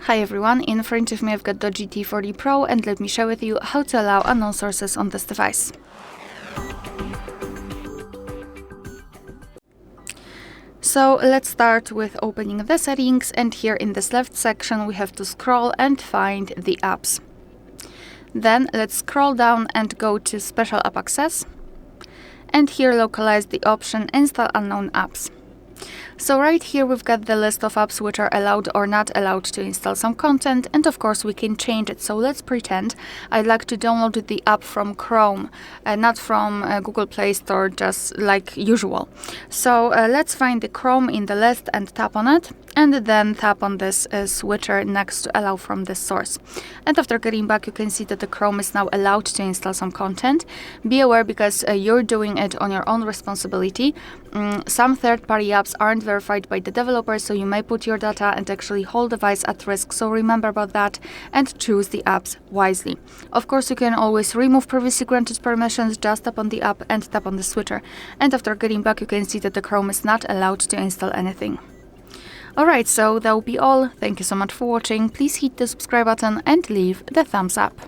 Hi everyone, in front of me I've got DOOGEE T40 Pro and let me share with you how to allow unknown sources on this device. So let's start with opening the settings, and here in this left section we have to scroll and find the apps. Then let's scroll down and go to Special App Access, and here localize the option Install Unknown Apps. So right here we've got the list of apps which are allowed or not allowed to install some content, and of course we can change it. So let's pretend I'd like to download the app from Chrome, not from Google Play Store, just like usual. So let's find the Chrome in the list and tap on it, and then tap on this switcher next to allow from this source. And after getting back, you can see that the Chrome is now allowed to install some content. Be aware, because you're doing it on your own responsibility. Some third-party apps aren't verified by the developer, so you may put your data and actually whole device at risk. So remember about that and choose the apps wisely. Of course, you can always remove previously granted permissions. Just tap on the app and tap on the switcher. And after getting back, you can see that the Chrome is not allowed to install anything. Alright, so that will be all. Thank you so much for watching. Please hit the subscribe button and leave the thumbs up.